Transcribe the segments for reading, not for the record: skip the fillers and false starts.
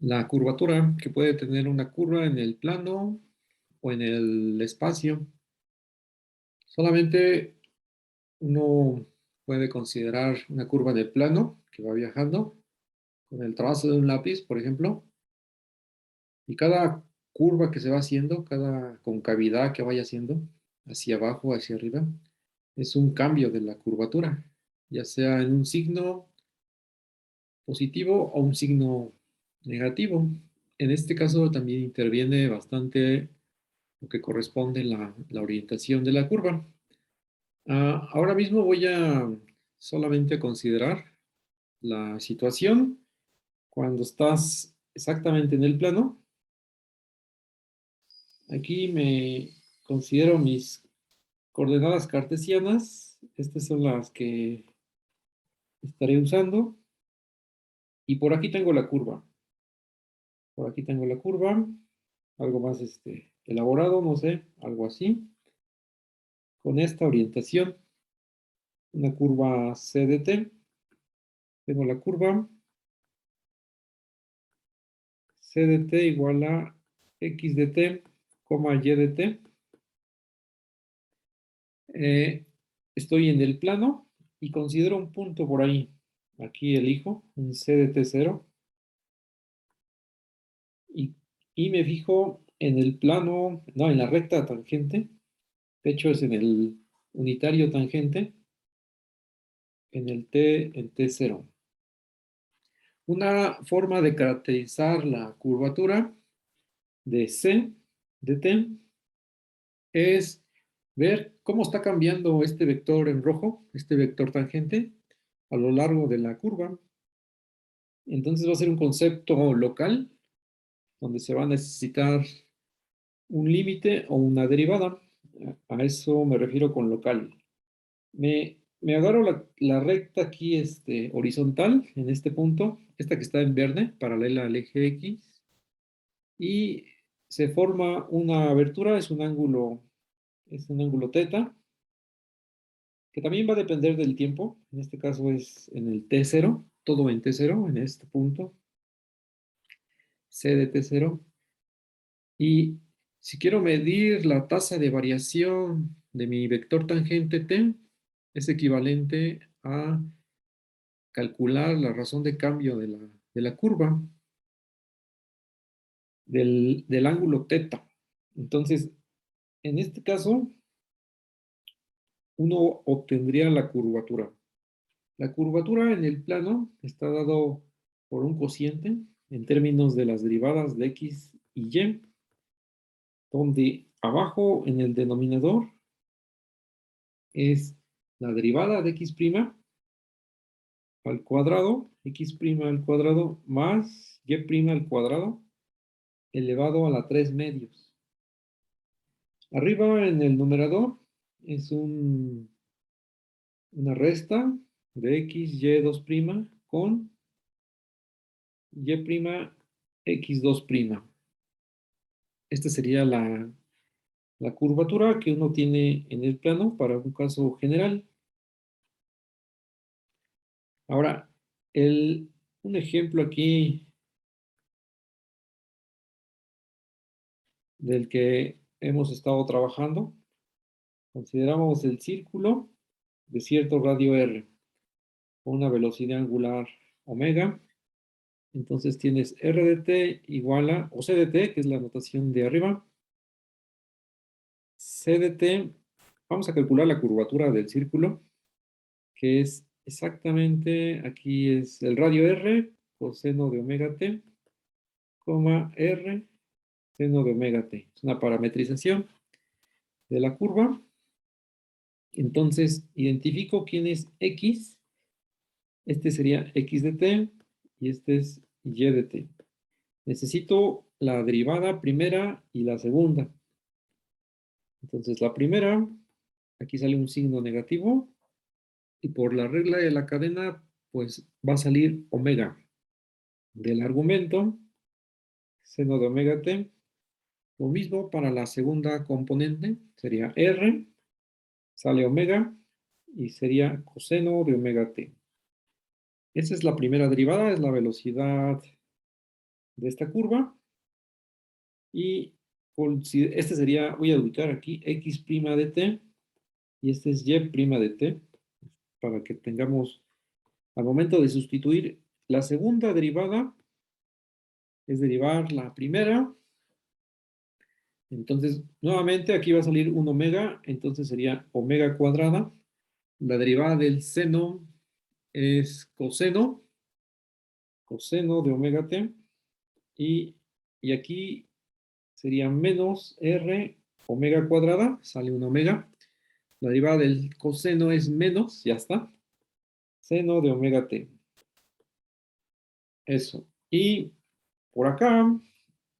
La curvatura, que puede tener una curva en el plano o en el espacio. Solamente uno puede considerar una curva de plano que va viajando con el trazo de un lápiz, por ejemplo, y cada curva que se va haciendo, cada concavidad que vaya haciendo, hacia abajo, hacia arriba, es un cambio de la curvatura, ya sea en un signo positivo o un signo negativo. En este caso también interviene bastante lo que corresponde la orientación de la curva. Ahora mismo voy a solamente considerar la situación cuando estás exactamente en el plano. Aquí me considero mis coordenadas cartesianas. Estas son las que estaré usando. Y por aquí tengo la curva. Por aquí tengo la curva. Algo más elaborado, no sé, algo así. Con esta orientación, una curva C de t. Tengo la curva C de t igual a x de t, y de t. Estoy en el plano y considero un punto por ahí. Aquí elijo un C de t0 y, y me fijo en el plano, no, en la recta tangente. De hecho, es en el unitario tangente, en el t, en t0. Una forma de caracterizar la curvatura de C de t es ver cómo está cambiando este vector en rojo, este vector tangente, a lo largo de la curva. Entonces va a ser un concepto local, donde se va a necesitar un límite o una derivada. A eso me refiero con local. Me agarro la recta aquí horizontal, en este punto, esta que está en verde, paralela al eje X, y se forma una abertura, es un ángulo teta, que también va a depender del tiempo. En este caso es en el T0, todo en T0, en este punto, C de T0. Y si quiero medir la tasa de variación de mi vector tangente T, es equivalente a calcular la razón de cambio de la curva del ángulo teta. Entonces, en este caso, uno obtendría la curvatura. La curvatura en el plano está dado por un cociente en términos de las derivadas de x y y, donde abajo en el denominador es la derivada de x' al cuadrado, x' al cuadrado más y' al cuadrado elevado a la 3 medios. Arriba en el numerador es una resta de x, y2' con y' x2'. Esta sería la curvatura que uno tiene en el plano para un caso general. Ahora, un ejemplo aquí del que hemos estado trabajando. Consideramos el círculo de cierto radio r con una velocidad angular omega. Entonces tienes r de t igual a, o c de t, que es la notación de arriba, c de t, vamos a calcular la curvatura del círculo, que es exactamente, aquí es el radio r, coseno de omega t, r, seno de omega t. Es una parametrización de la curva. Entonces, identifico quién es x. Este sería x de t y este es y de t. Necesito la derivada primera y la segunda. Entonces, la primera, aquí sale un signo negativo y por la regla de la cadena, pues va a salir omega del argumento, seno de omega t. Lo mismo para la segunda componente, sería r, sale omega y sería coseno de omega t. Esa es la primera derivada, es la velocidad de esta curva. Y este sería, voy a ubicar aquí x' de t, y este es y' de t, para que tengamos, al momento de sustituir la segunda derivada, es derivar la primera. Entonces, nuevamente aquí va a salir un omega, entonces sería omega cuadrada. La derivada del seno es coseno de omega t, y aquí sería menos r omega cuadrada, sale un omega. La derivada del coseno es menos, ya está, seno de omega t. Eso. Y por acá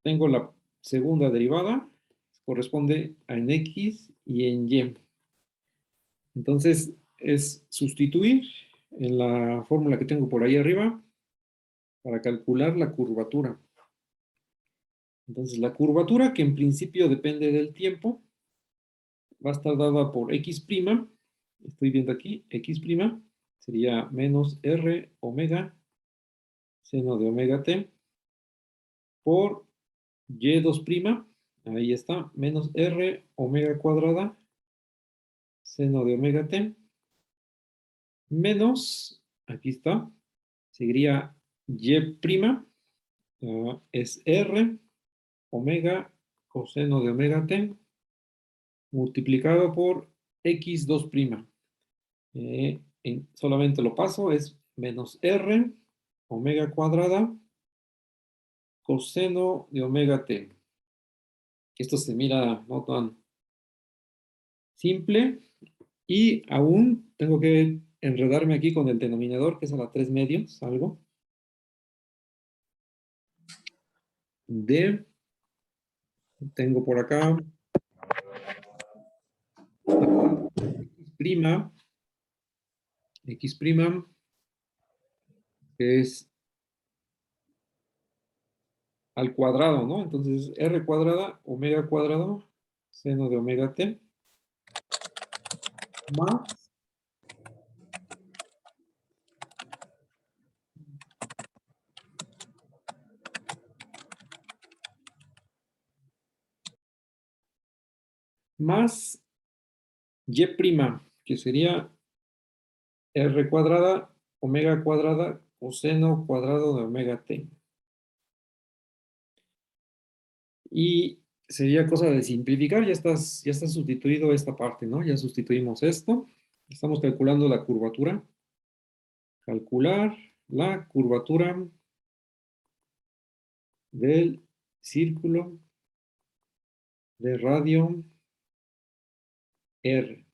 tengo la segunda derivada, corresponde a en x y en y. Entonces es sustituir en la fórmula que tengo por ahí arriba para calcular la curvatura. Entonces la curvatura, que en principio depende del tiempo, va a estar dada por x', estoy viendo aquí, x', sería menos r omega seno de omega t por y2', ahí está, menos r omega cuadrada seno de omega t, menos, aquí está, seguiría y', es r omega coseno de omega t multiplicado por x2'. Solamente lo paso, es menos r omega cuadrada coseno de omega t. Esto se mira no tan simple, y aún tengo que enredarme aquí con el denominador, que es a la 3/2, algo, de, tengo por acá, x', que es al cuadrado, ¿no? Entonces, r cuadrada, omega cuadrado, seno de omega t, más y', que sería r cuadrada, omega cuadrada, coseno cuadrado de omega t. Y sería cosa de simplificar, ya está sustituido esta parte, ¿no? Ya sustituimos esto. Estamos calculando la curvatura. Calcular la curvatura del círculo de radio R.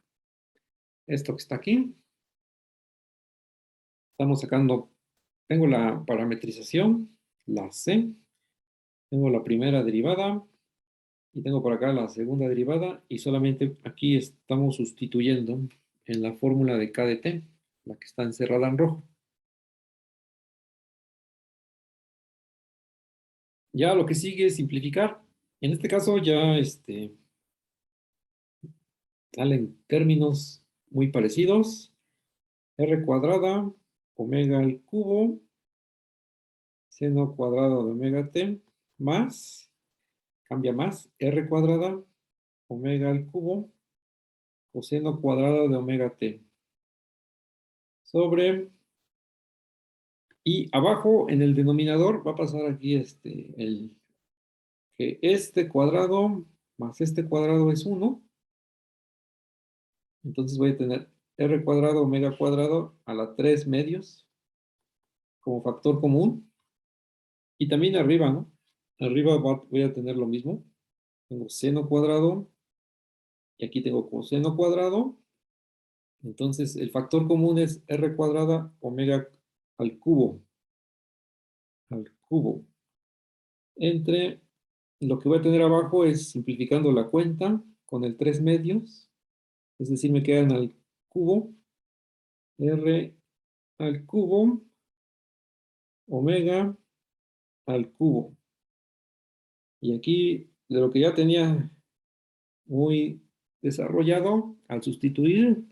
Esto que está aquí. Estamos sacando, tengo la parametrización, la C. Tengo la primera derivada y tengo por acá la segunda derivada, y solamente aquí estamos sustituyendo en la fórmula de K de T, la que está encerrada en rojo. Ya lo que sigue es simplificar. En este caso ya salen términos muy parecidos. R cuadrada, omega al cubo, seno cuadrado de omega t, más, cambia más, R cuadrada, omega al cubo, coseno cuadrado de omega t. Sobre, y abajo en el denominador va a pasar aquí que este cuadrado más este cuadrado es 1. Entonces voy a tener r cuadrado omega cuadrado a la 3/2 como factor común. Y también arriba, ¿no? Arriba voy a tener lo mismo. Tengo seno cuadrado y aquí tengo coseno cuadrado. Entonces el factor común es r cuadrada omega al cubo. Al cubo. Entre lo que voy a tener abajo es, simplificando la cuenta con el 3/2. Es decir, me quedan al cubo. R al cubo omega al cubo. Y aquí, de lo que ya tenía muy desarrollado, al sustituir,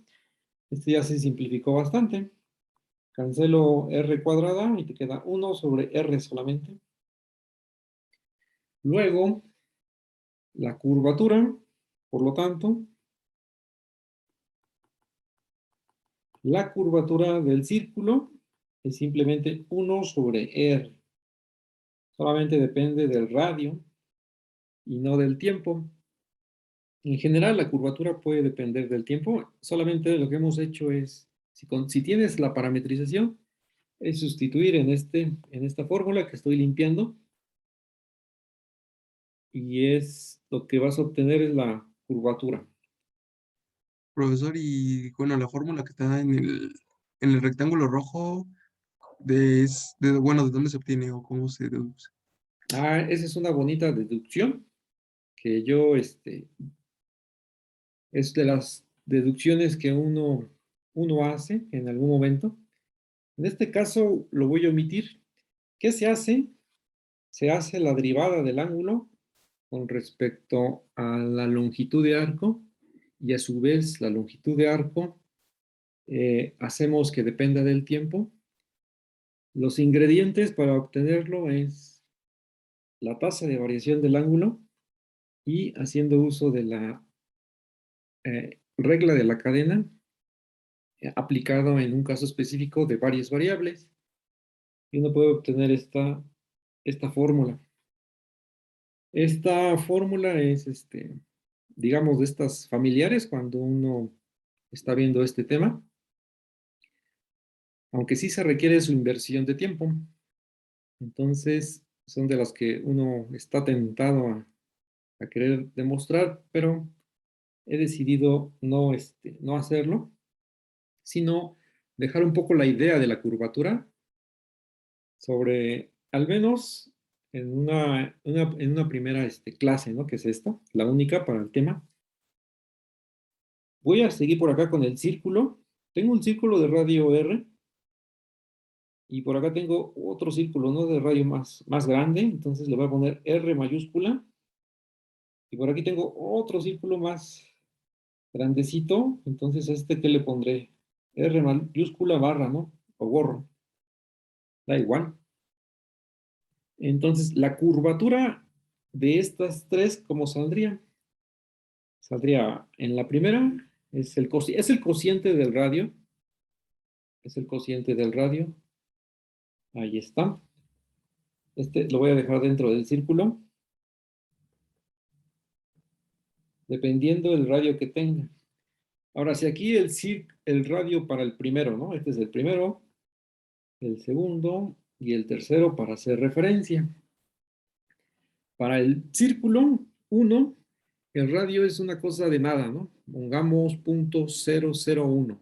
este ya se simplificó bastante. Cancelo r cuadrada y te queda 1 sobre r solamente. Luego, la curvatura, por lo tanto, la curvatura del círculo es simplemente 1 sobre R. Solamente depende del radio y no del tiempo. En general, la curvatura puede depender del tiempo. Solamente lo que hemos hecho es, si tienes la parametrización, es sustituir en esta fórmula que estoy limpiando. Y es lo que vas a obtener es la curvatura. Profesor, y bueno, la fórmula que está en el rectángulo rojo, bueno, ¿de dónde se obtiene o cómo se deduce? Esa es una bonita deducción que yo, es de las deducciones que uno hace en algún momento. En este caso lo voy a omitir. ¿Qué se hace? Se hace la derivada del ángulo con respecto a la longitud de arco y a su vez la longitud de arco hacemos que dependa del tiempo. Los ingredientes para obtenerlo es la tasa de variación del ángulo y haciendo uso de la regla de la cadena aplicado en un caso específico de varias variables. Y uno puede obtener esta fórmula. Esta fórmula es, digamos, de estas familiares cuando uno está viendo este tema, aunque sí se requiere su inversión de tiempo. Entonces, son de las que uno está tentado a querer demostrar, pero he decidido no hacerlo, sino dejar un poco la idea de la curvatura sobre, al menos en una primera clase, ¿no? Que es esta, la única para el tema. Voy a seguir por acá con el círculo. Tengo un círculo de radio R y por acá tengo otro círculo, ¿no? De radio más grande, entonces le voy a poner R mayúscula. Y por aquí tengo otro círculo más grandecito, entonces a este que le pondré R mayúscula barra, ¿no? O gorro, da igual. Entonces, la curvatura de estas tres, ¿cómo saldría? Saldría en la primera, es el cociente del radio, es el cociente del radio, ahí está. Este lo voy a dejar dentro del círculo, dependiendo del radio que tenga. Ahora, si aquí el radio para el primero, ¿no? Este es el primero, el segundo y el tercero para hacer referencia. Para el círculo 1, el radio es una cosa de nada, ¿no? Pongamos .001.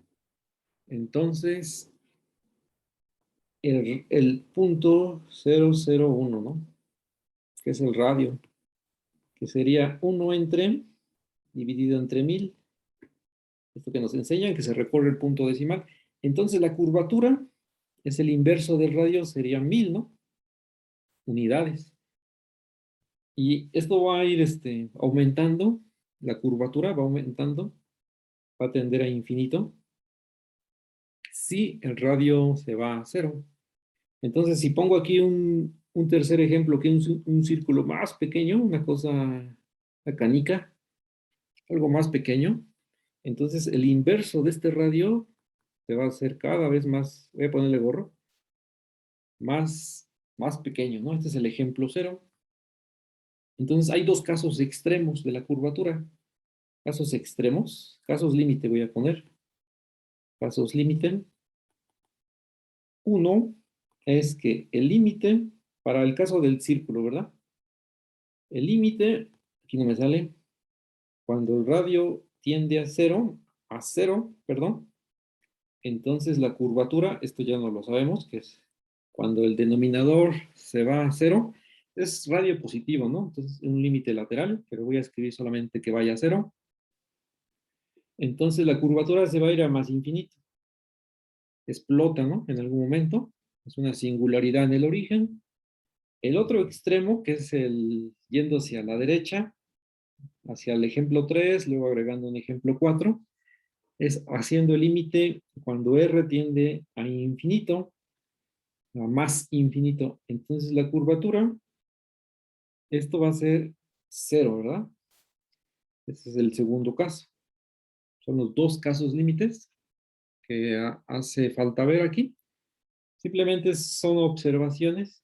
Entonces, el .001, ¿no? Que es el radio, que sería 1 entre, dividido entre 1000. Esto que nos enseñan, que se recorre el punto decimal. Entonces, la curvatura es el inverso del radio, sería 1000, ¿no? Unidades. Y esto va a ir aumentando, la curvatura va aumentando, va a tender a infinito, si el radio se va a cero. Entonces, si pongo aquí un tercer ejemplo, que es un círculo más pequeño, una cosa, una canica, algo más pequeño, entonces el inverso de este radio se va a hacer cada vez más, voy a ponerle gorro, más pequeño, ¿no? Este es el ejemplo cero. Entonces, hay dos casos extremos de la curvatura. Casos extremos, casos límite voy a poner. Casos límite. Uno es que el límite, para el caso del círculo, ¿verdad? El límite, aquí no me sale, cuando el radio tiende a cero, perdón, entonces la curvatura, esto ya no lo sabemos, que es cuando el denominador se va a cero, es radio positivo, ¿no? Entonces un límite lateral, pero voy a escribir solamente que vaya a cero. Entonces la curvatura se va a ir a más infinito. Explota, ¿no? En algún momento. Es una singularidad en el origen. El otro extremo, que es el yendo hacia la derecha, hacia el ejemplo 3, luego agregando un ejemplo 4, es haciendo el límite cuando R tiende a infinito, a más infinito. Entonces la curvatura esto va a ser 0, ¿verdad? Este es el segundo caso. Son los dos casos límites que hace falta ver aquí. Simplemente son observaciones.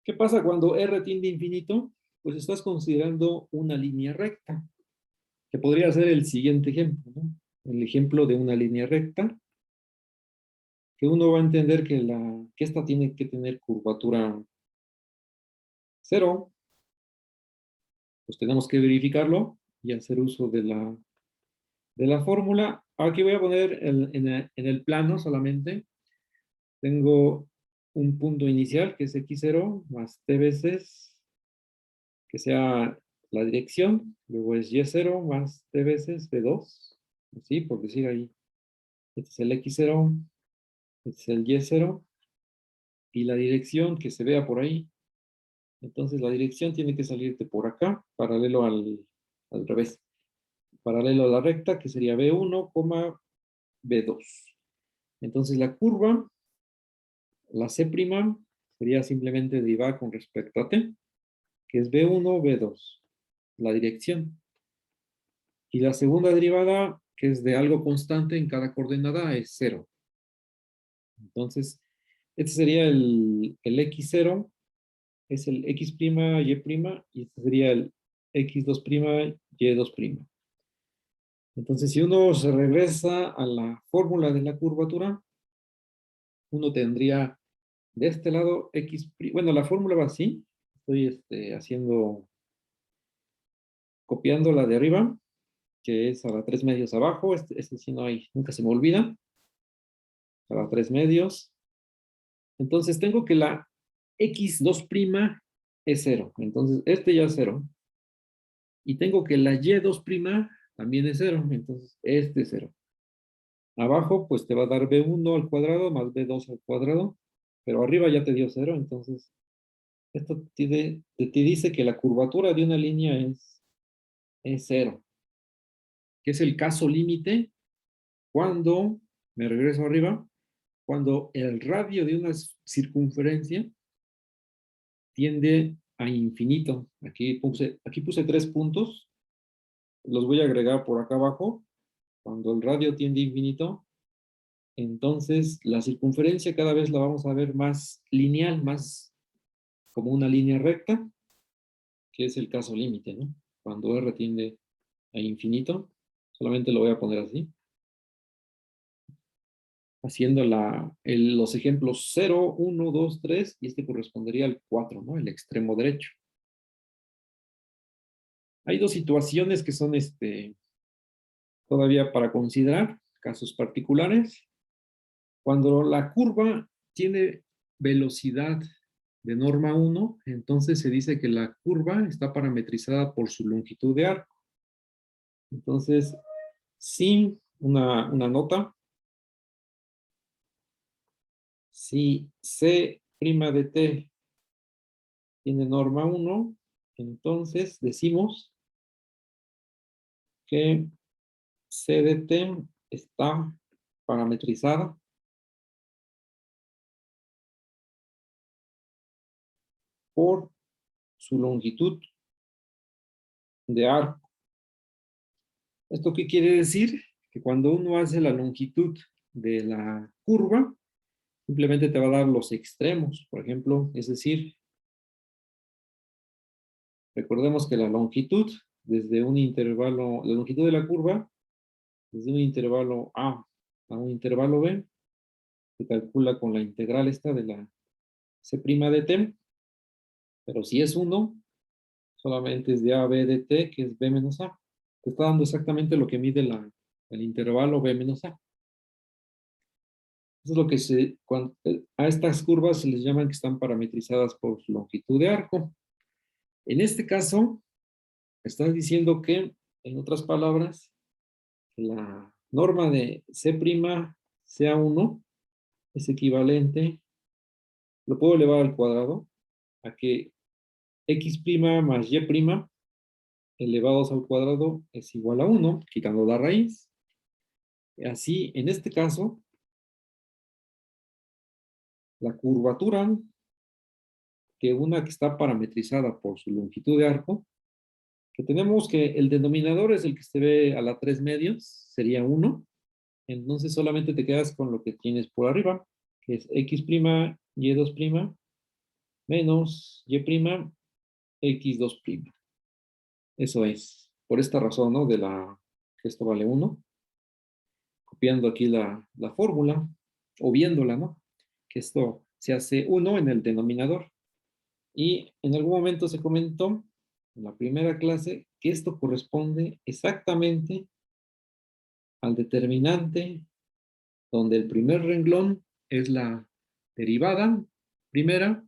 ¿Qué pasa cuando R tiende a infinito? Pues estás considerando una línea recta, que podría ser el siguiente ejemplo, ¿no? El ejemplo de una línea recta, que uno va a entender que esta tiene que tener curvatura 0, pues tenemos que verificarlo y hacer uso de la fórmula. Aquí voy a poner en el plano solamente. Tengo un punto inicial que es x0 más t veces que sea la dirección, luego es y0 más t veces b2, así por decir ahí. Este es el x0, este es el y0 y la dirección que se vea por ahí. Entonces la dirección tiene que salirte por acá, paralelo al revés, paralelo a la recta que sería b1, b2. Entonces la curva, la c' sería simplemente derivada con respecto a t, que es b1, b2, la dirección. Y la segunda derivada, que es de algo constante en cada coordenada, es 0. Entonces, este sería el x0, es el x', y este sería el x2', y2'. Entonces, si uno se regresa a la fórmula de la curvatura, uno tendría de este lado x', bueno, la fórmula va así, estoy copiando la de arriba, que es a la 3 medios abajo, este sí no hay, nunca se me olvida, a la 3 medios. Entonces tengo que la x2' es 0, entonces este ya es 0. Y tengo que la y2' también es 0, entonces este es 0. Abajo pues te va a dar b1 al cuadrado más b2 al cuadrado, pero arriba ya te dio 0, entonces esto te dice que la curvatura de una línea es 0, que es el caso límite cuando, me regreso arriba, cuando el radio de una circunferencia tiende a infinito. Aquí puse 3 puntos, los voy a agregar por acá abajo. Cuando el radio tiende a infinito, entonces la circunferencia cada vez la vamos a ver más lineal, más como una línea recta, que es el caso límite, ¿no? Cuando R tiende a infinito, solamente lo voy a poner así, haciendo los ejemplos 0, 1, 2, 3, y este correspondería al 4, ¿no? El extremo derecho. Hay dos situaciones que son todavía para considerar, casos particulares. Cuando la curva tiene velocidad de norma 1, entonces se dice que la curva está parametrizada por su longitud de arco. Entonces, sin una nota, si C' de t tiene norma 1, entonces decimos que C de t está parametrizada por su longitud de arco. ¿Esto qué quiere decir? Que cuando uno hace la longitud de la curva, simplemente te va a dar los extremos, por ejemplo, es decir, recordemos que la longitud desde un intervalo, la longitud de la curva, desde un intervalo A a un intervalo B, se calcula con la integral esta de la C' de t, pero si es 1, solamente es de A a B de t, que es B menos A. Te está dando exactamente lo que mide el intervalo B menos A. Eso es lo que a estas curvas se les llaman que están parametrizadas por su longitud de arco. En este caso, estás diciendo que, en otras palabras, la norma de C' sea 1 es equivalente, lo puedo elevar al cuadrado, a que x' más y' elevados al cuadrado es igual a 1, quitando la raíz. Así, en este caso, la curvatura que una que está parametrizada por su longitud de arco, que tenemos que el denominador es el que se ve a la 3 medios, sería 1. Entonces solamente te quedas con lo que tienes por arriba, que es x', y2' menos y', x2'. Eso es. Por esta razón, ¿no? Que esto vale 1. Copiando aquí la fórmula, o viéndola, ¿no? Que esto se hace 1 en el denominador. Y en algún momento se comentó, en la primera clase, que esto corresponde exactamente al determinante, donde el primer renglón es la derivada primera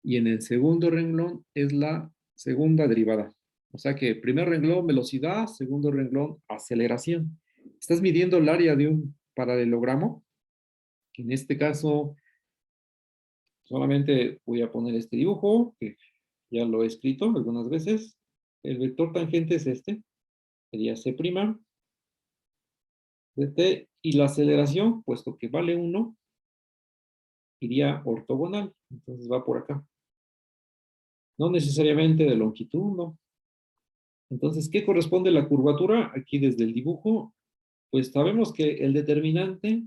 y en el segundo renglón es la segunda derivada. O sea que primer renglón velocidad, segundo renglón aceleración. Estás midiendo el área de un paralelogramo, que en este caso solamente voy a poner este dibujo, que ya lo he escrito algunas veces. El vector tangente es este, sería C' de t, y la aceleración, puesto que vale 1, iría ortogonal, entonces va por acá. No necesariamente de longitud, no. Entonces, ¿qué corresponde a la curvatura? Aquí desde el dibujo, pues sabemos que el determinante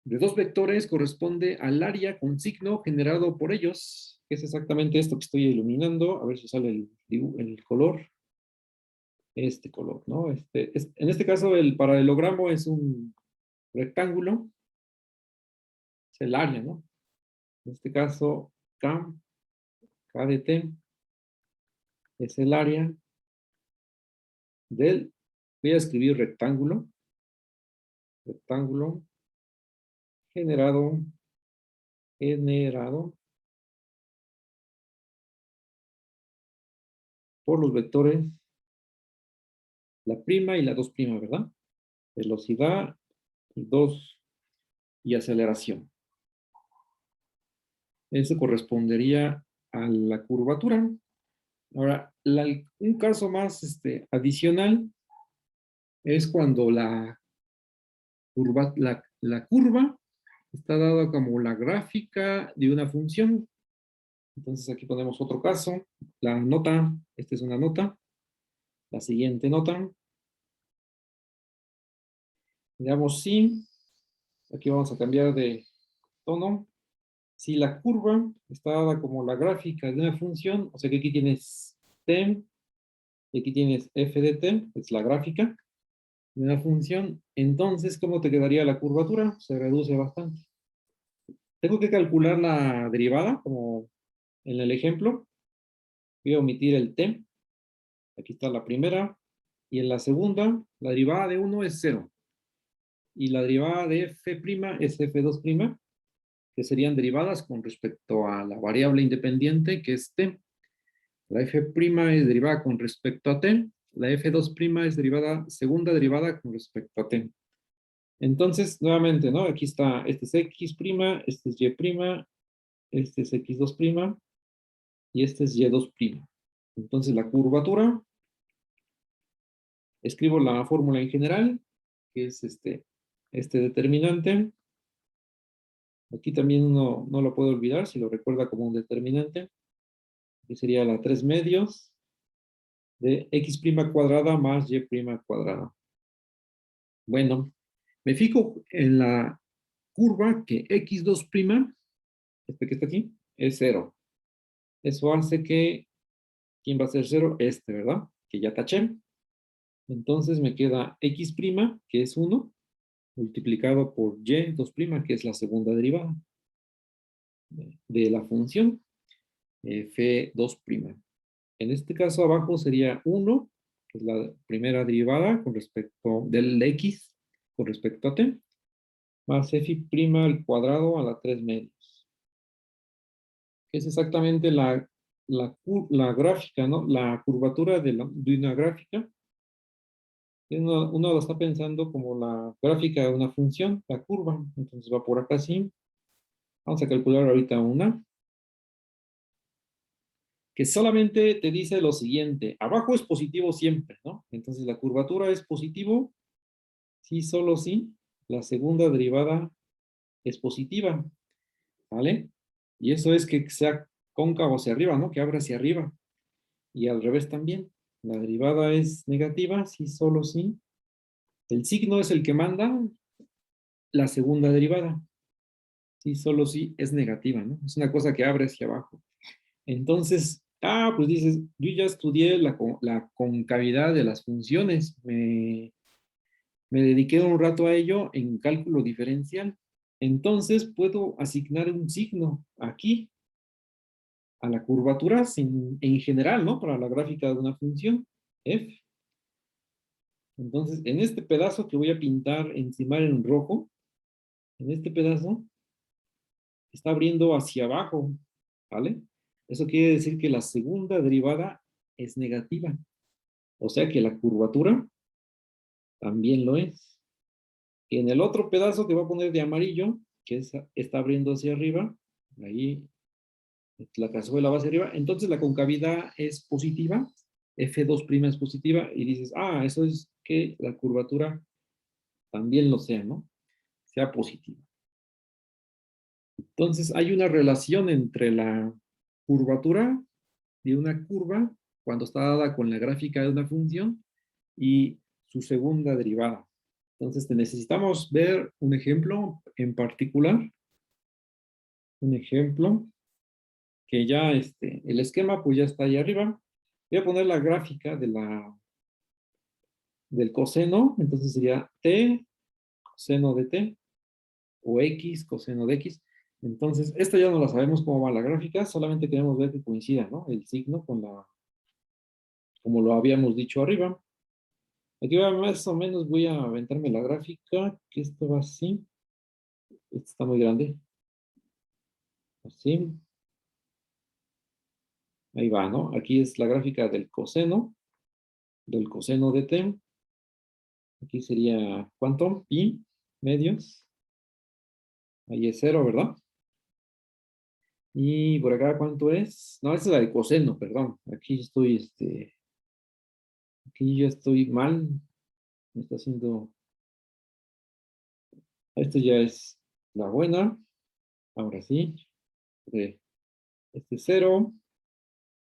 de dos vectores corresponde al área con signo generado por ellos, que es exactamente esto que estoy iluminando. A ver si sale el color. Este color, ¿no? En este caso, el paralelogramo es un rectángulo, es el área, ¿no? En este caso, K de T, es el área del, voy a escribir rectángulo generado por los vectores, la prima y la 2', ¿verdad? Velocidad y 2 y aceleración. Eso correspondería a la curvatura. Ahora, un caso más adicional es cuando la curva está dada como la gráfica de una función. Entonces aquí ponemos otro caso. La nota, esta es una nota. La siguiente nota. Digamos si, aquí vamos a cambiar de tono. Si la curva está dada como la gráfica de una función, o sea que aquí tienes t, y aquí tienes f de t, es la gráfica de una función, entonces, ¿cómo te quedaría la curvatura? Se reduce bastante. Tengo que calcular la derivada, como en el ejemplo. Voy a omitir el t. Aquí está la primera. Y en la segunda, la derivada de 1 es 0. Y la derivada de f' es f2', que serían derivadas con respecto a la variable independiente, que es t. La f' es derivada con respecto a t. La f2' es segunda derivada con respecto a t. Entonces, nuevamente, ¿no? Aquí está, este es x', este es y', este es x2', y este es y2'. Entonces, la curvatura, escribo la fórmula en general, que es este determinante. Aquí también uno no lo puede olvidar, si lo recuerda como un determinante, que sería la 3 medios de x' cuadrada más y' cuadrada. Bueno, me fijo en la curva que x2', este que está aquí, es 0. Eso hace que, ¿quién va a ser 0? ¿Verdad? Que ya taché. Entonces me queda x', que es 1, multiplicado por y2', que es la segunda derivada de la función f2'. En este caso abajo sería 1, que es la primera derivada con respecto del x con respecto a t, más f' al cuadrado a la 3 medios. Que es exactamente la gráfica, ¿no? La curvatura de una gráfica. Uno lo está pensando como la gráfica de una función, la curva. Entonces va por acá así. Vamos a calcular ahorita una que solamente te dice lo siguiente. Abajo es positivo siempre, ¿no? Entonces la curvatura es positivo, sí, solo sí. La segunda derivada es positiva, ¿vale? Y eso es que sea cóncavo hacia arriba, ¿no? Que abra hacia arriba. Y al revés también. La derivada es negativa, sí, solo sí. El signo es el que manda la segunda derivada. Sí, solo sí es negativa, ¿no? Es una cosa que abre hacia abajo. Entonces, pues dices, yo ya estudié la concavidad de las funciones. Me dediqué un rato a ello en cálculo diferencial. Entonces, puedo asignar un signo aquí a la curvatura en general, ¿no? Para la gráfica de una función, f. Entonces, en este pedazo que voy a pintar encima en rojo, en este pedazo, está abriendo hacia abajo, ¿vale? Eso quiere decir que la segunda derivada es negativa. O sea que la curvatura también lo es. Y en el otro pedazo que voy a poner de amarillo, que está abriendo hacia arriba, ahí la cazuela va hacia arriba, entonces la concavidad es positiva, F2' es positiva, y dices, eso es que la curvatura también lo sea, ¿no? Sea positiva. Entonces hay una relación entre la curvatura de una curva cuando está dada con la gráfica de una función y su segunda derivada. Entonces necesitamos ver un ejemplo en particular, un ejemplo que ya el esquema pues ya está ahí arriba. Voy a poner la gráfica del coseno, entonces sería t coseno de t o x coseno de x. Entonces, esta ya no la sabemos cómo va la gráfica, solamente queremos ver que coincida, ¿no? El signo con como lo habíamos dicho arriba. Aquí va más o menos, voy a aventarme la gráfica, que esto va así. Esto está muy grande. Así. Ahí va, ¿no? Aquí es la gráfica del coseno de t. Aquí sería, ¿cuánto? Pi medios. Ahí es 0, ¿verdad? Y por acá, ¿cuánto es? No, esa es la de coseno, perdón. Aquí ya estoy mal. Me está haciendo, esto ya es la buena. Ahora sí. Este es 0.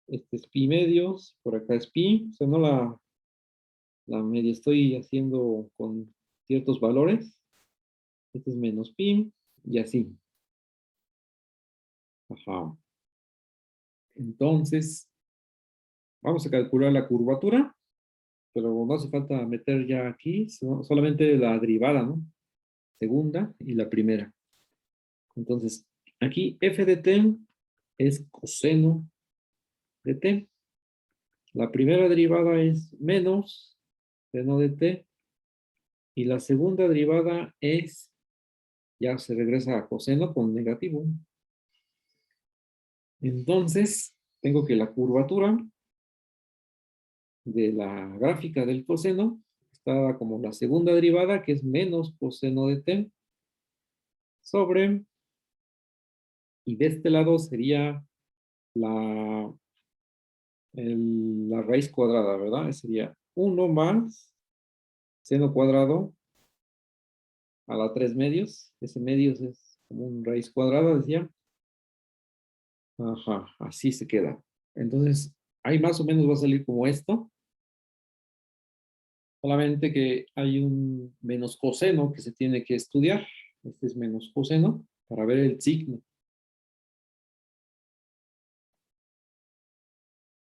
Este es pi medios. Por acá es pi. O sea, no la media estoy haciendo con ciertos valores. Este es menos pi. Y así. Ajá. Entonces, vamos a calcular la curvatura, pero no hace falta meter ya aquí, solamente la derivada, ¿no? Segunda y la primera. Entonces, aquí f de t es coseno de t. La primera derivada es menos seno de t. Y la segunda derivada es, ya se regresa a coseno con negativo. Entonces, tengo que la curvatura de la gráfica del coseno está como la segunda derivada, que es menos coseno de t, sobre, y de este lado sería la, la raíz cuadrada, ¿verdad? Sería 1 más seno cuadrado a la 3 medios. Ese medios es como un raíz cuadrada, decía. Ajá, así se queda. Entonces, ahí más o menos va a salir como esto. Solamente que hay un menos coseno que se tiene que estudiar. Este es menos coseno para ver el signo.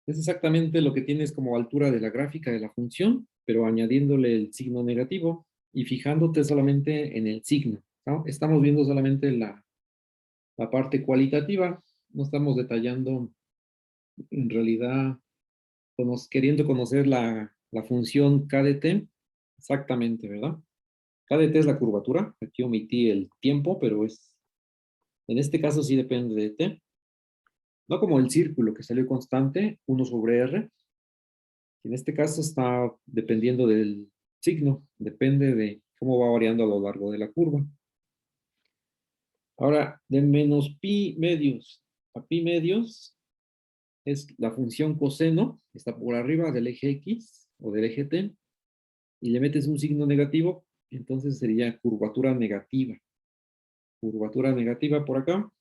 Es exactamente lo que tienes como altura de la gráfica de la función, pero añadiéndole el signo negativo y fijándote solamente en el signo, ¿no? Estamos viendo solamente la parte cualitativa, no estamos detallando en realidad, queriendo conocer la función k de t, exactamente, ¿verdad? K de t es la curvatura, aquí omití el tiempo, pero en este caso sí depende de t, no como el círculo que salió constante, 1 sobre r. En este caso está dependiendo del signo, depende de cómo va variando a lo largo de la curva. Ahora, de menos pi medios a pi medios es la función coseno, está por arriba del eje X o del eje T, y le metes un signo negativo, entonces sería curvatura negativa. Curvatura negativa por acá.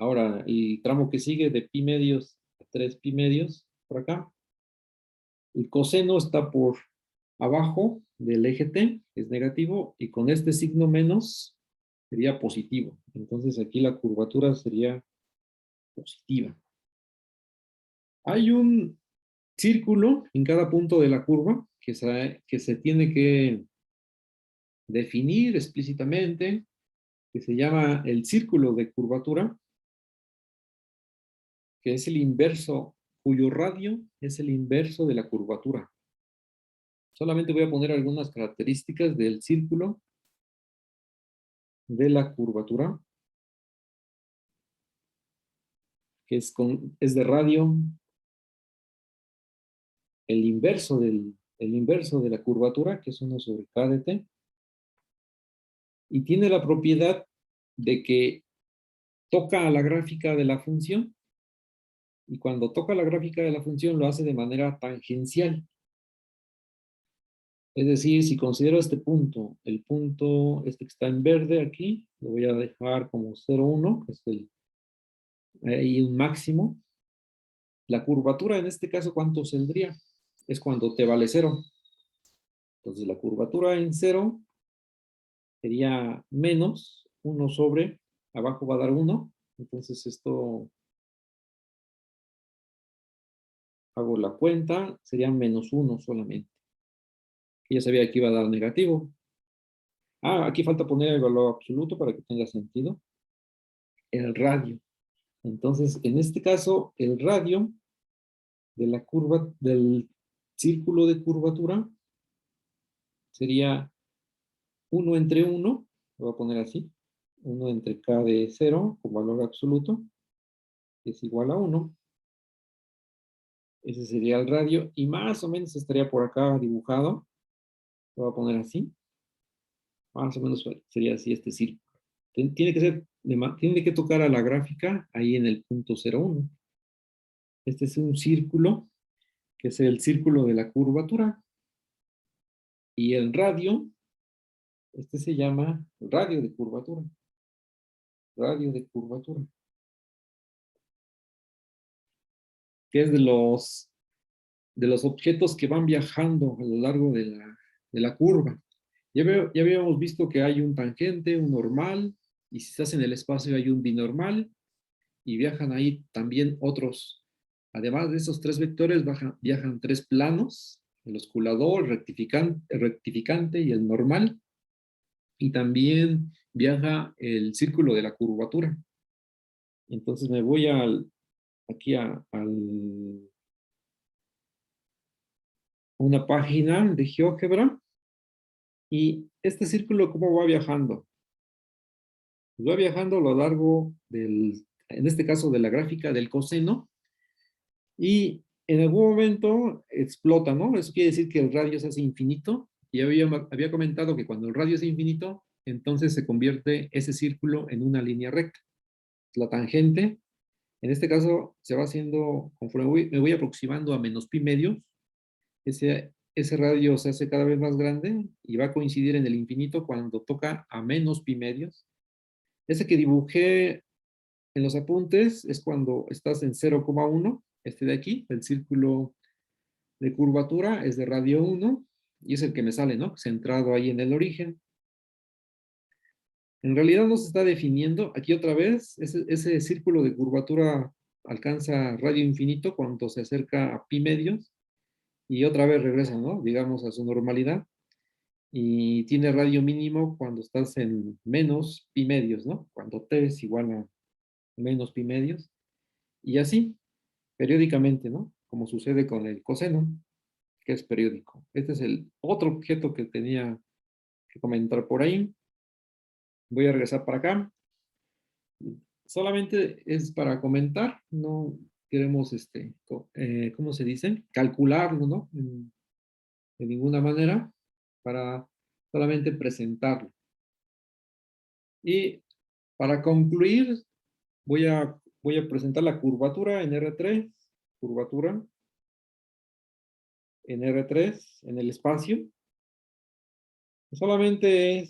Ahora, el tramo que sigue de pi medios a 3 pi medios, por acá. El coseno está por abajo del eje T, es negativo, y con este signo menos sería positivo. Entonces aquí la curvatura sería positiva. Hay un círculo en cada punto de la curva que se tiene que definir explícitamente, que se llama el círculo de curvatura, que es el inverso, cuyo radio es el inverso de la curvatura. Solamente voy a poner algunas características del círculo de la curvatura, que es de radio, el inverso de la curvatura, que es 1 sobre k de t, y tiene la propiedad de que toca a la gráfica de la función, y cuando toca la gráfica de la función lo hace de manera tangencial. Es decir, si considero este punto, el punto este que está en verde aquí, lo voy a dejar como 0,1, que es ahí un máximo. La curvatura en este caso, ¿cuánto saldría? Es cuando t vale 0. Entonces la curvatura en 0 sería menos 1 sobre, abajo va a dar 1. Entonces esto, hago la cuenta, sería menos 1 solamente. Y ya sabía que iba a dar negativo. Aquí falta poner el valor absoluto para que tenga sentido. El radio. Entonces, en este caso, el radio de la curva, del círculo de curvatura, sería 1 entre 1, lo voy a poner así, 1 entre k de 0 con valor absoluto, es igual a 1. Ese sería el radio, y más o menos estaría por acá dibujado, lo voy a poner así, más o menos sería así este círculo. Tiene que tocar a la gráfica ahí en el punto 0,1. Este es un círculo, que es el círculo de la curvatura. Y el radio, este se llama radio de curvatura. Radio de curvatura. Que es de los objetos que van viajando a lo largo de la curva. Ya habíamos visto que hay un tangente, un normal, y si estás en el espacio hay un binormal, y viajan ahí también otros. Además de esos tres vectores, viajan tres planos, el osculador, el rectificante y el normal, y también viaja el círculo de la curvatura. Entonces me voy aquí a una página de GeoGebra, y este círculo, ¿cómo va viajando? Pues va viajando a lo largo en este caso, de la gráfica del coseno, y en algún momento explota, ¿no? Eso quiere decir que el radio se hace infinito, y había comentado que cuando el radio es infinito, entonces se convierte ese círculo en una línea recta. La tangente, en este caso, se va haciendo, conforme me voy aproximando a menos pi medios, ese radio se hace cada vez más grande y va a coincidir en el infinito cuando toca a menos pi medios. Ese que dibujé en los apuntes es cuando estás en 0,1, este de aquí, el círculo de curvatura es de radio 1, y es el que me sale, ¿no? Centrado ahí en el origen. En realidad no se está definiendo, aquí otra vez, ese círculo de curvatura alcanza radio infinito cuando se acerca a pi medios, y otra vez regresa, ¿no? Digamos a su normalidad, y tiene radio mínimo cuando estás en menos pi medios, ¿no? Cuando t es igual a menos pi medios, y así, periódicamente, ¿no? Como sucede con el coseno, que es periódico. Este es el otro objeto que tenía que comentar por ahí. Voy a regresar para acá. Solamente es para comentar, no queremos, ¿cómo se dice? Calcularlo, ¿no? De ninguna manera, para solamente presentarlo. Y para concluir, voy a presentar la curvatura en R3, curvatura en R3, en el espacio. Solamente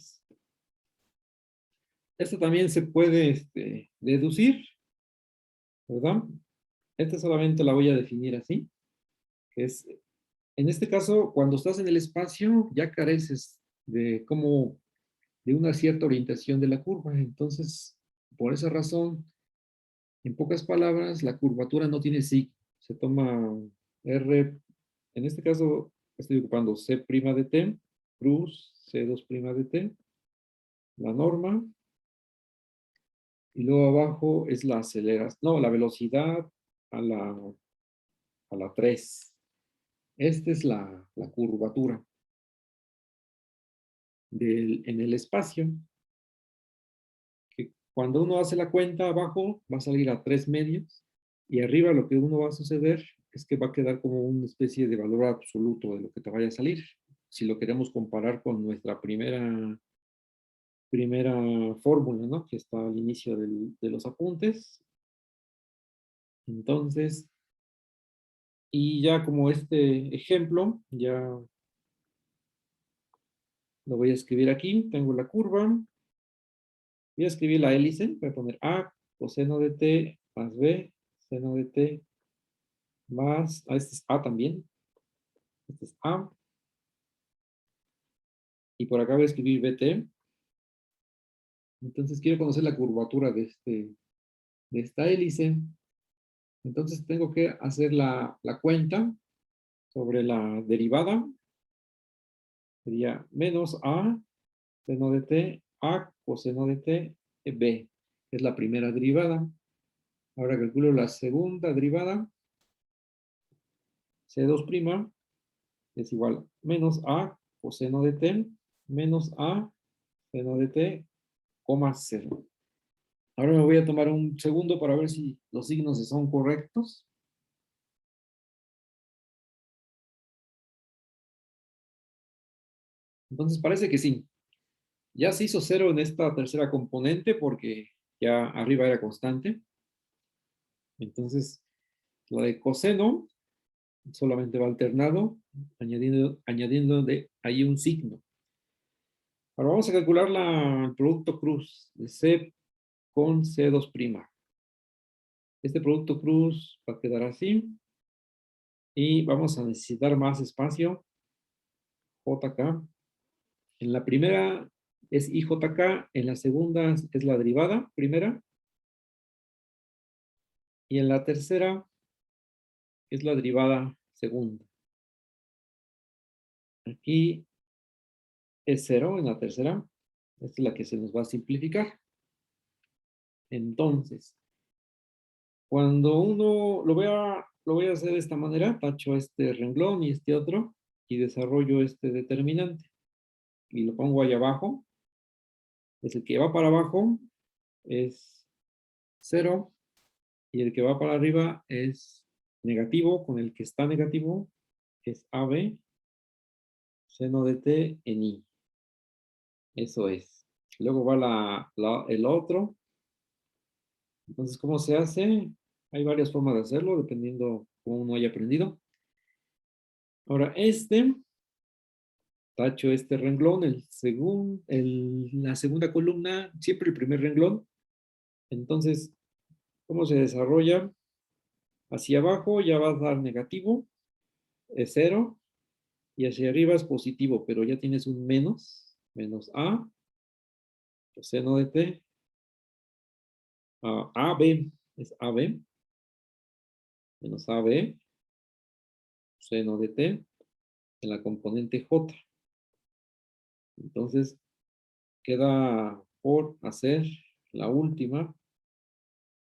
esto también se puede deducir, ¿verdad? Esta solamente la voy a definir así, que es, en este caso, cuando estás en el espacio, ya careces de cómo, de una cierta orientación de la curva. Entonces, por esa razón, en pocas palabras, la curvatura no tiene signo. Se toma R, en este caso, estoy ocupando C' de t, cruz, C2' de t, la norma, y luego abajo es la aceleración, no, la velocidad a la 3. Esta es la curvatura en el espacio, que cuando uno hace la cuenta abajo va a salir a 3 medios, y arriba lo que uno va a suceder es que va a quedar como una especie de valor absoluto de lo que te vaya a salir. Si lo queremos comparar con nuestra primera fórmula, ¿no? Que está al inicio de los apuntes. Entonces, y ya como este ejemplo, ya lo voy a escribir aquí. Tengo la curva. Voy a escribir la hélice. Voy a poner A coseno de t más B seno de t más, este es A también. Este es A. Y por acá voy a escribir BT. Entonces quiero conocer la curvatura de esta hélice. Entonces tengo que hacer la cuenta sobre la derivada. Sería menos A seno de t, A coseno de t, B. Es la primera derivada. Ahora calculo la segunda derivada. C2' es igual a menos A coseno de t menos A seno de t, coma 0. Ahora me voy a tomar un segundo para ver si los signos son correctos. Entonces parece que sí. Ya se hizo 0 en esta tercera componente porque ya arriba era constante. Entonces, la de coseno solamente va alternado, añadiendo de ahí un signo. Ahora vamos a calcular el producto cruz de C con C2'. Este producto cruz va a quedar así. Y vamos a necesitar más espacio. JK. En la primera es IJK, en la segunda es la derivada primera, y en la tercera es la derivada segunda. Aquí es 0 en la tercera. Esta es la que se nos va a simplificar. Entonces, cuando uno lo voy a hacer de esta manera, tacho este renglón y este otro, y desarrollo este determinante. Y lo pongo ahí abajo. Es el que va para abajo es 0, y el que va para arriba es negativo, con el que está negativo es AB, seno de t en I. Eso es. Luego va el otro. Entonces, ¿cómo se hace? Hay varias formas de hacerlo, dependiendo cómo uno haya aprendido. Ahora, tacho este renglón, la segunda columna, siempre el primer renglón. Entonces, ¿cómo se desarrolla? Hacia abajo ya va a dar negativo, es 0, y hacia arriba es positivo, pero ya tienes un menos A, seno de t, AB, es AB, menos AB, seno de t, en la componente J. Entonces, queda por hacer la última.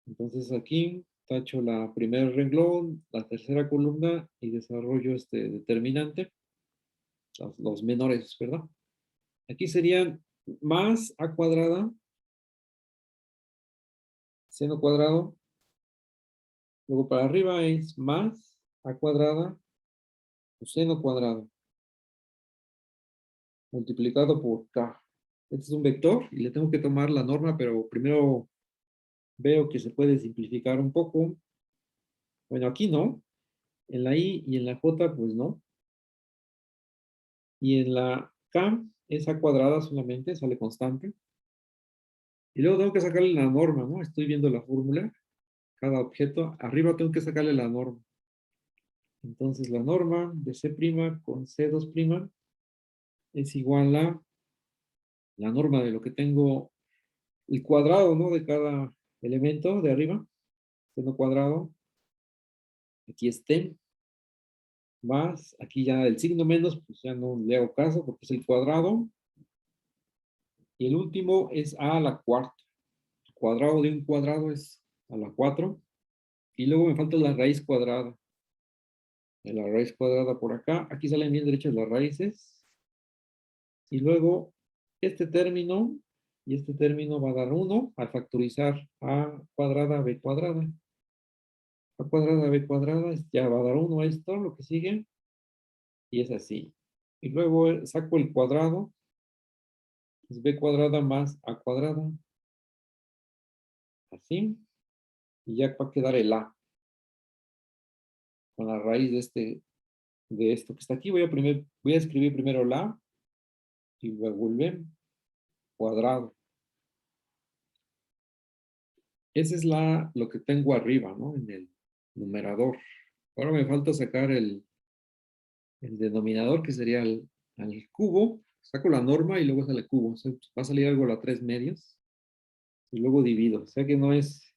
Entonces aquí tacho la primer renglón, la tercera columna y desarrollo este determinante, los menores, ¿verdad? Aquí serían más a cuadrada, seno cuadrado, luego para arriba es más a cuadrada, seno cuadrado, multiplicado por k. Este es un vector y le tengo que tomar la norma, pero primero veo que se puede simplificar un poco. Bueno, aquí no. En la I y en la J, pues no. Y en la K es a cuadrada solamente, sale constante. Y luego tengo que sacarle la norma, ¿no? Estoy viendo la fórmula. cada objeto. Arriba tengo que sacarle la norma. Entonces la norma de C' con C2' es igual a la norma de lo que tengo, el cuadrado, ¿no? De cada elemento de arriba, seno cuadrado. Aquí esté, más, aquí ya el signo menos, pues ya no le hago caso porque es el cuadrado. Y el último es a la cuarta. El cuadrado de un cuadrado es a la 4. Y luego me falta la raíz cuadrada. La raíz cuadrada por acá. Aquí salen bien derechas las raíces. Y luego este término y este término va a dar 1 al factorizar a cuadrada b cuadrada. A cuadrada b cuadrada ya va a dar 1 esto, lo que sigue. Y es así. Y luego saco el cuadrado. Es b cuadrada más a cuadrada. Así. Y ya va a quedar el a. Con la raíz de esto que está aquí. Voy a escribir primero la y luego el b cuadrado. Esa es lo que tengo arriba, ¿no? En el numerador. Ahora me falta sacar el denominador, que sería al cubo. Saco la norma y luego sale el cubo. O sea, va a salir algo a la 3 medios. Y luego divido. O sea que no es...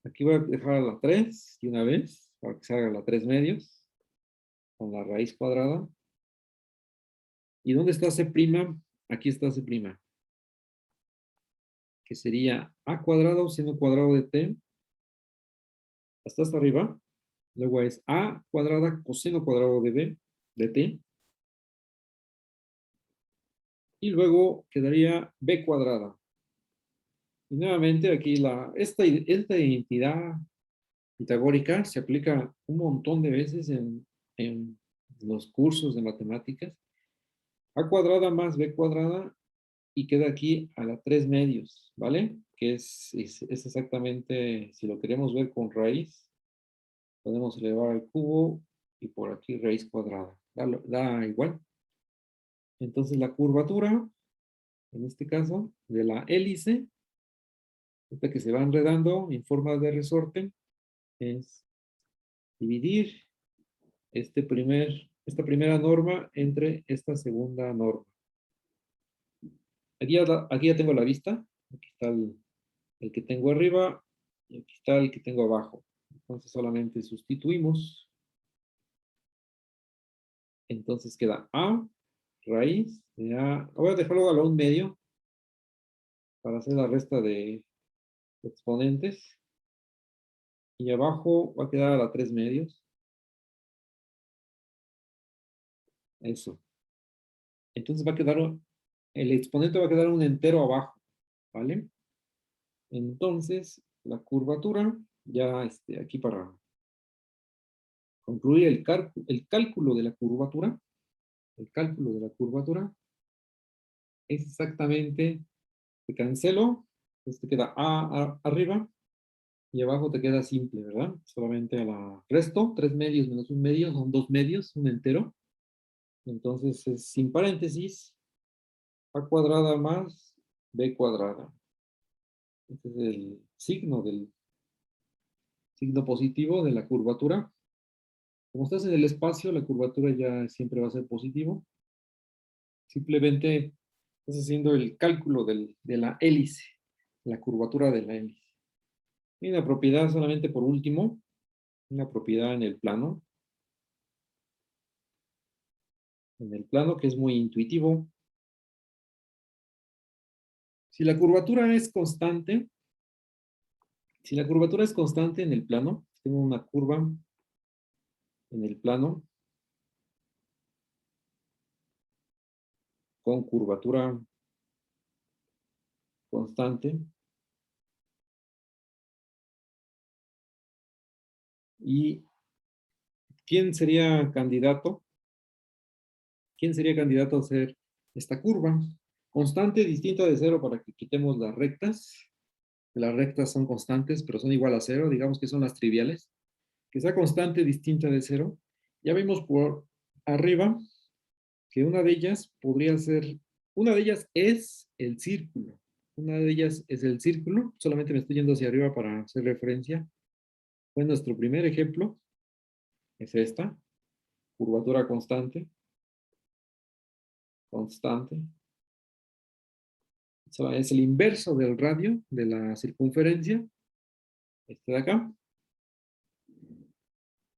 Aquí voy a dejar a la 3 de una vez, para que salga a la 3 medios, con la raíz cuadrada. ¿Y dónde está C'? Aquí está C', que sería a cuadrado seno cuadrado de t, hasta arriba. Luego es a cuadrada coseno cuadrado de b, de t. Y luego quedaría b cuadrada. Y nuevamente aquí esta identidad pitagórica se aplica un montón de veces en los cursos de matemáticas. A cuadrada más b cuadrada y queda aquí a la 3 medios, ¿vale? Que es exactamente, si lo queremos ver con raíz, podemos elevar al cubo y por aquí raíz cuadrada. Da igual. Entonces la curvatura, en este caso, de la hélice, esta que se va enredando en forma de resorte, es dividir esta primera norma entre esta segunda norma. Aquí ya tengo la vista. Aquí está el que tengo arriba y aquí está el que tengo abajo. Entonces solamente sustituimos. Entonces queda a raíz de a. Voy a dejarlo a la 1 medio para hacer la resta de exponentes. Y abajo va a quedar a la 3 medios. Eso. Entonces va a quedar, el exponente va a quedar un entero abajo, ¿vale? Entonces, la curvatura, ya aquí para concluir el cálculo de la curvatura, el cálculo de la curvatura es exactamente, te cancelo, te queda A arriba y abajo te queda simple, ¿verdad? Solamente a la resto, 3 medios menos 1 medio, son 2 medios, un entero. Entonces es sin paréntesis, a cuadrada más b cuadrada. Este es el signo positivo de la curvatura. Como estás en el espacio, la curvatura ya siempre va a ser positivo. Simplemente estás haciendo el cálculo de la hélice, la curvatura de la hélice. Y una propiedad solamente por último, una propiedad en el plano que es muy intuitivo. Si la curvatura es constante, si la curvatura es constante en el plano, tengo una curva en el plano con curvatura constante y ¿quién sería candidato? ¿Quién sería candidato a hacer esta curva? Constante distinta de cero para que quitemos las rectas. Las rectas son constantes, pero son igual a cero. Digamos que son las triviales. Que sea constante distinta de cero. Ya vimos por arriba que una de ellas podría ser, una de ellas es el círculo. Una de ellas es el círculo. Solamente me estoy yendo hacia arriba para hacer referencia. Pues nuestro primer ejemplo es esta, curvatura constante, constante. Es el inverso del radio de la circunferencia, este de acá.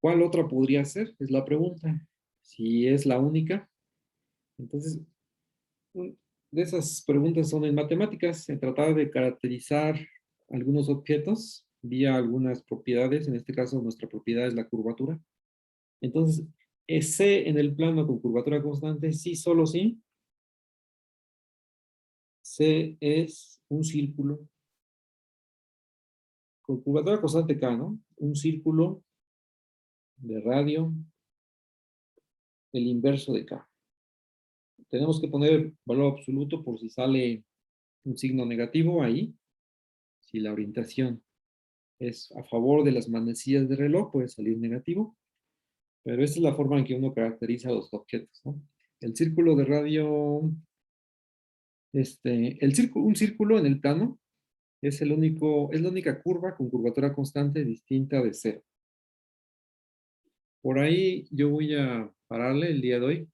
¿Cuál otra podría ser? Es la pregunta. Si es la única. Entonces, de esas preguntas son en matemáticas, se trata de caracterizar algunos objetos vía algunas propiedades, en este caso nuestra propiedad es la curvatura. Entonces, C en el plano con curvatura constante, sí, solo sí. C es un círculo con curvatura constante K, ¿no? Un círculo de radio, el inverso de K. Tenemos que poner valor absoluto por si sale un signo negativo ahí. Si la orientación es a favor de las manecillas de reloj, puede salir negativo. Pero esta es la forma en que uno caracteriza los objetos, ¿no? El círculo de radio, un círculo en el plano es la única curva con curvatura constante distinta de cero. Por ahí yo voy a pararle el día de hoy.